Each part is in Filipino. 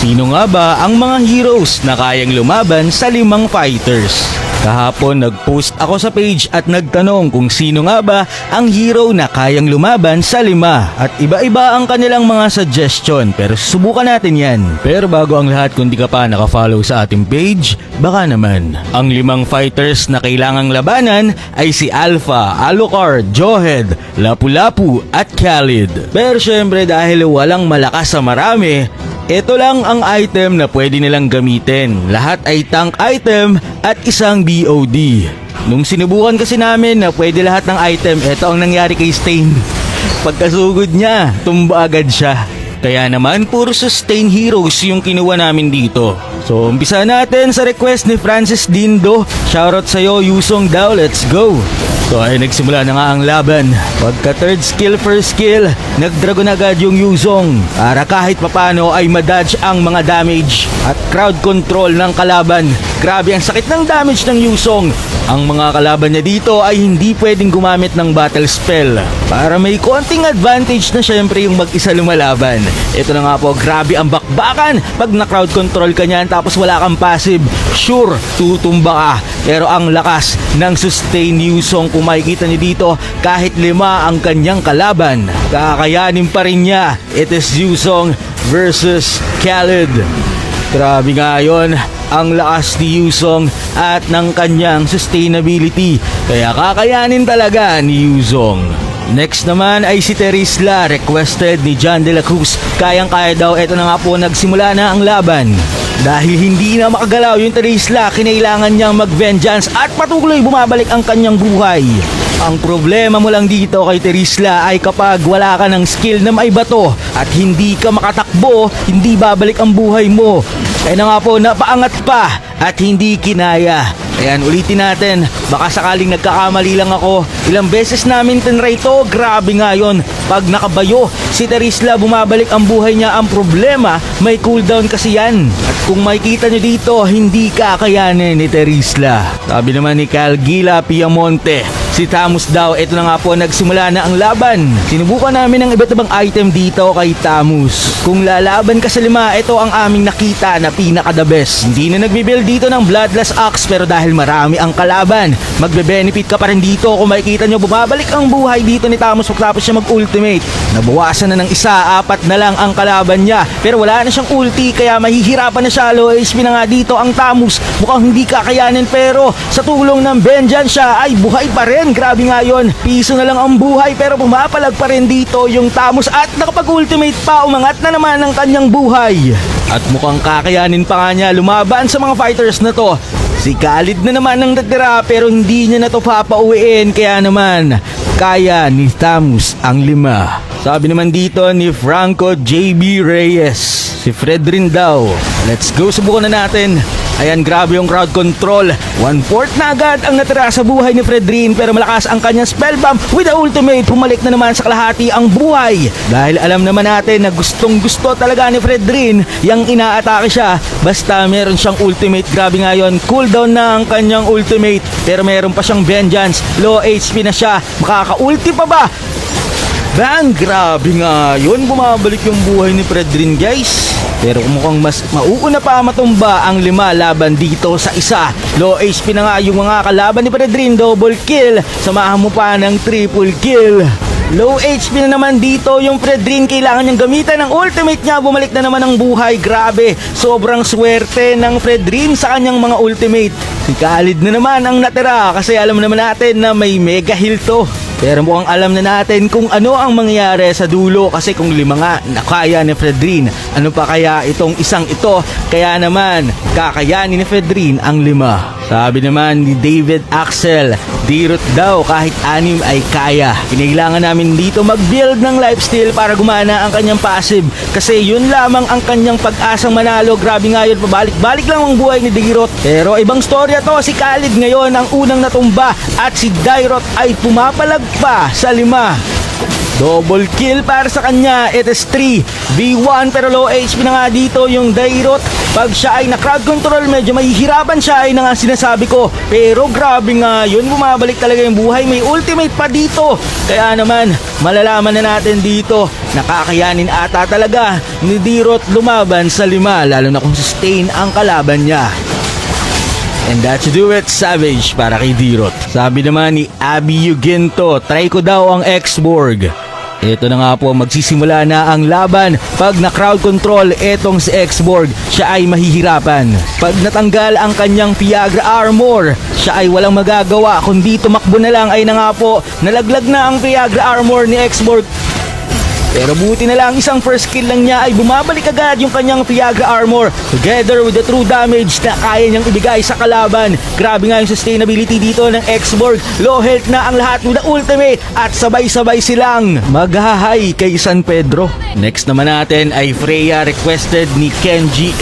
Sino nga ba ang mga heroes na kayang lumaban sa 5 fighters? Kahapon nag-post ako sa page at nagtanong kung sino nga ba ang hero na kayang lumaban sa 5 at iba-iba ang kanilang mga suggestion pero susubukan natin yan. Pero bago ang lahat, kung di ka pa nakafollow sa ating page, baka naman. Ang 5 fighters na kailangang labanan ay si Alpha, Alucard, Johed, Lapu-Lapu at Khalid. Pero syempre dahil walang malakas sa marami, ito lang ang item na pwede nilang gamitin. Lahat ay tank item at isang BOD. Nung sinubukan kasi namin na pwede lahat ng item, ito ang nangyari kay Stain. Pagkasugod niya, tumba agad siya. Kaya naman puro sustain heroes yung kinuha namin dito. So umpisa natin sa request ni Francis Dindo. Shoutout sa'yo, Yusong daw, let's go! So ay nagsimula na nga ang laban. Pagka third skill, first skill, nagdragon agad yung Yuzong para kahit papano ay madodge ang mga damage at crowd control ng kalaban. Grabe ang sakit ng damage ng Yuzong. Ang mga kalaban niya dito ay hindi pwedeng gumamit ng battle spell para may konting advantage na syempre yung mag-isa lumalaban. Ito na nga po, grabe ang bakbakan pag na-crowd control ka niyan tapos wala kang passive. Sure, tutumba ka. Pero ang lakas ng sustain Yuzong, kung makikita niyo dito, kahit 5 ang kanyang kalaban, kakayanin pa rin niya. It is Yuzong versus Khalid. Grabe nga yun, ang lakas ni Yuzong at ng kanyang sustainability. Kaya kakayanin talaga ni Yuzong. Next naman ay si Terisla, requested ni John de la Cruz. Kayang-kaya daw, eto na nga po, nagsimula na ang laban. Dahil hindi na makagalaw yung Terisla, kinailangan niyang mag-vengeance at patuloy bumabalik ang kanyang buhay. Ang problema mo lang dito kay Terisla ay kapag wala ka ng skill na may bato at hindi ka makatakbo, hindi babalik ang buhay mo. Kaya na nga po, napaangat pa at hindi kinaya. Ayan, ulitin natin. Baka sakaling nagkakamali lang ako. Ilang beses namin tinry ito. Grabe nga yun. Pag nakabayo si Terisla, bumabalik ang buhay niya. Ang problema, may cooldown kasi yan. At kung makikita nyo dito, hindi kakayanin ni Terisla. Sabi naman ni Calgila Piamonte, si Tamus daw, ito na nga po, nagsimula na ang laban. Sinubukan namin ang iba't ibang item dito kay Tamus. Kung lalaban ka sa 5, ito ang aming nakita na pinaka-the best. Hindi na nagbibuild dito ng Bloodless Axe, pero dahil marami ang kalaban, magbe-benefit ka pa rin dito. Kung makikita nyo, bumabalik ang buhay dito ni Tamus pagkatapos siya mag-ultimate. Nabawasan na ng isa, 4 na lang ang kalaban niya. Pero wala na siyang ulti, kaya mahihirapan na siya. Low HP na nga dito ang Tamus. Mukhang hindi kakayanin, pero sa tulong ng vengeance siya ay buhay pa rin. Grabe nga yun, piso na lang ang buhay pero pumapalag pa rin dito yung Tamus at nakapag-ultimate pa, umangat na naman ang kanyang buhay. At mukhang kakayanin pa nga niya lumaban sa mga fighters na to. Si Khalid na naman ang natira pero hindi niya na to papauwiin, kaya naman kaya ni Tamus ang 5. Sabi naman dito ni Franco JB Reyes, si Fred rin daw. Let's go, subukan na natin. Ayan, grabe yung crowd control. 1/4 na agad ang natira sa buhay ni Fredrin, pero malakas ang kanyang spellbomb with the ultimate. Pumalik na naman sa kalahati ang buhay. Dahil alam naman natin na gustong gusto talaga ni Fredrin yung inaatake siya. Basta meron siyang ultimate. Grabe nga yun, cooldown na ang kanyang ultimate, pero meron pa siyang vengeance. Low HP na siya, makaka-ulti pa ba? Bang, grabe nga yun, bumabalik yung buhay ni Fredrin, guys. Pero mukhang mas mauuna pa matumba ang 5 laban dito sa isa. Low HP na nga yung mga kalaban ni Fredrin, double kill. Samahan mo pa ng triple kill. Low HP na naman dito yung Fredrin, kailangan niyang gamitan ng ultimate niya, bumalik na naman ang buhay. Grabe, sobrang swerte ng Fredrin sa kanyang mga ultimate. Si Khalid na naman ang natira kasi alam naman natin na may mega heal to. Pero mukhang alam na natin kung ano ang mangyayari sa dulo, kasi kung 5 nga nakaya ni Fredrin, ano pa kaya itong isang ito? Kaya naman kakayanin ni Fredrin ang 5. Sabi naman ni David Axel, Dirot daw kahit 6 ay kaya. Kinailangan namin dito mag-build ng lifesteal para gumana ang kanyang passive, kasi yun lamang ang kanyang pag-asang manalo. Grabe nga yun, pabalik-balik lang ang buhay ni Dirot. Pero ibang storya to, si Khalid ngayon ang unang natumba at si Dirot ay pumapalag pa sa 5. Double kill para sa kanya. It is 3v1 pero low HP na nga dito yung Dairot. Pag siya ay na-crowd control, medyo mahihirapan siya ay na nga sinasabi ko. Pero grabe nga yun, bumabalik talaga yung buhay. May ultimate pa dito. Kaya naman, malalaman na natin dito. Nakakayanin ata talaga ni Dairot lumaban sa 5, lalo na kung sustain ang kalaban niya. And that's do it, Savage, para kay Dairot. Sabi naman ni Abby Euginto, try ko daw ang X-Borg. Ito na nga po, magsisimula na ang laban. Pag na-crowd control etong si X-Borg, siya ay mahihirapan. Pag natanggal ang kanyang Viagra armor, siya ay walang magagawa. Kundi tumakbo na lang ay na nga po, nalaglag na ang Viagra armor ni X-Borg. Pero buti na lang, isang first kill lang niya ay bumabalik agad yung kanyang Viagra armor together with the true damage na kaya niyang ibigay sa kalaban. Grabe nga yung sustainability dito ng X-Borg. Low health na ang lahat with the ultimate at sabay-sabay silang maghahay kay San Pedro. Next naman natin ay Freya, requested ni Kenji.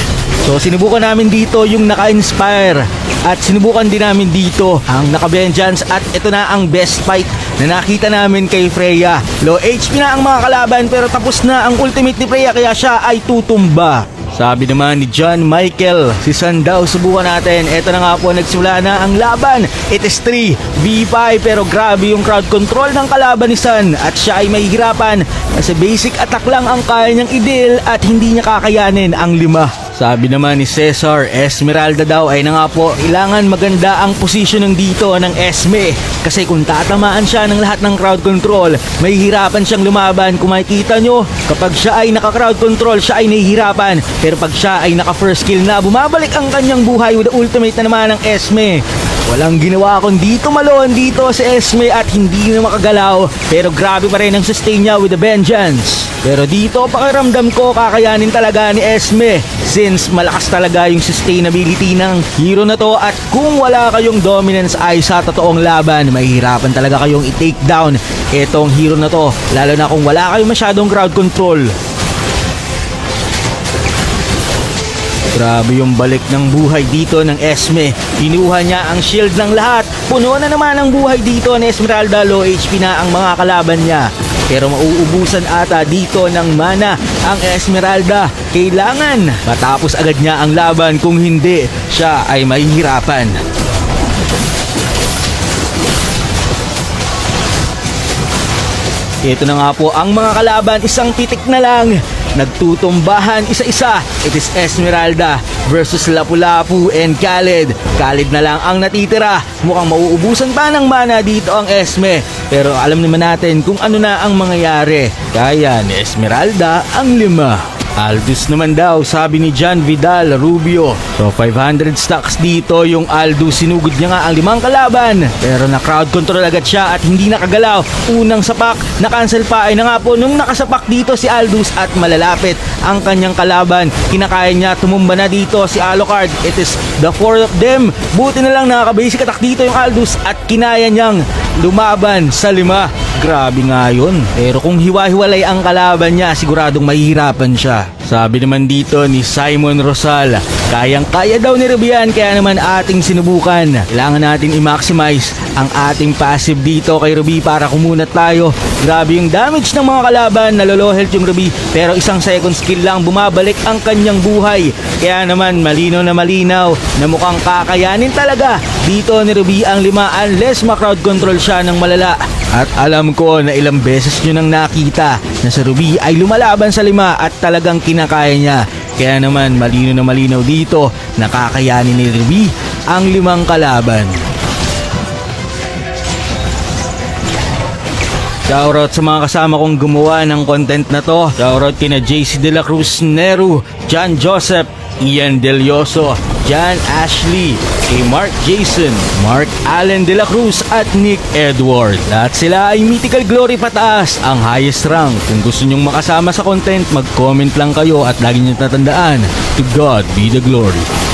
So sinubukan namin dito yung naka-inspire at sinubukan din namin dito ang naka-vengeance at ito na ang best fight na nakita namin kay Freya. Low HP na ang mga kalaban pero tapos na ang ultimate ni Freya kaya siya ay tutumba. Sabi naman ni John Michael, si San daw subukan natin. Ito na nga po, nagsimula na ang laban. It is 3v5 pero grabe yung crowd control ng kalaban ni San at siya ay mahihirapan kasi basic attack lang ang kaya niyang i-deal at hindi niya kakayanin ang 5. Sabi naman ni Cesar, Esmeralda daw ay na nga po, kailangan maganda ang positioning dito ng Esme kasi kung tatamaan siya ng lahat ng crowd control, mahihirapan siyang lumaban. Kung makikita nyo, kapag siya ay naka-crowd control, siya ay nahihirapan. Pero pag siya ay naka-first kill na, bumabalik ang kanyang buhay with the ultimate na naman ng Esme. Walang ginawa kundi tumalon dito si Esme at hindi na makagalaw. Pero grabe pa rin ang sustain niya with the vengeance. Pero dito pakiramdam ko kakayanin talaga ni Esme since malakas talaga yung sustainability ng hero na to at kung wala kayong dominance ay sa totoong laban, mahihirapan talaga kayong i-take down etong hero na to, lalo na kung wala kayong masyadong crowd control. Grabe yung balik ng buhay dito ng Esme. Kinuha niya ang shield ng lahat. Puno na naman ang buhay dito ni Esmeralda. Low HP na ang mga kalaban niya. Pero mauubusan ata dito ng mana ang Esmeralda. Kailangan matapos agad niya ang laban, kung hindi, siya ay mahihirapan. Ito na nga po ang mga kalaban, isang pitik na lang. Nagtutumbahan isa-isa. It is Esmeralda versus Lapu-Lapu and Khaled. Khaled na lang ang natitira. Mukhang mauubusan pa ng mana dito ang Esme. Pero alam naman natin kung ano na ang mangyayari. Kaya ni Esmeralda ang 5. Aldous naman daw, sabi ni John Vidal Rubio. So 500 stacks dito yung Aldous. Sinugod niya nga ang 5 kalaban. Pero na crowd control agad siya at hindi nakagalaw. Unang sapak, na-cancel pa ay na nga po nung nakasapak dito si Aldous at malalapit ang kanyang kalaban. Kinakaya niya, tumumba na dito si Alucard. It is the 4 of them. Buti na lang nakaka-basic attack dito yung Aldous at kinaya niyang lumaban sa 5. Grabe nga yun. Pero kung hiwa-hiwalay ang kalaban niya, siguradong mahihirapan siya. Sabi naman dito ni Simon Rosal, kayang-kaya daw ni Ruby yan, kaya naman ating sinubukan. Kailangan natin i-maximize ang ating passive dito kay Ruby para kumunat tayo. Grabe yung damage ng mga kalaban, nalolow health yung Ruby, pero isang second skill lang bumabalik ang kanyang buhay. Kaya naman malinaw na mukhang kakayanin talaga dito ni Ruby ang 5 unless ma-crowd control siya ng malala. At alam ko na ilang beses nyo nang nakita na si Ruby ay lumalaban sa 5 at talagang kinakaya niya. Kaya naman malinaw dito na kakayanin ni Ruby ang 5 kalaban. Shoutout sa mga kasama kong gumawa ng content na to. Shoutout kina JC De La Cruz Neru, John Joseph, Ian Delioso, John Ashley, kay Mark Jason, Mark Allen De La Cruz at Nick Edward. Lahat sila ay mythical glory pataas, ang highest rank. Kung gusto nyong makasama sa content, mag-comment lang kayo at lagi nyo tatandaan, to God be the glory.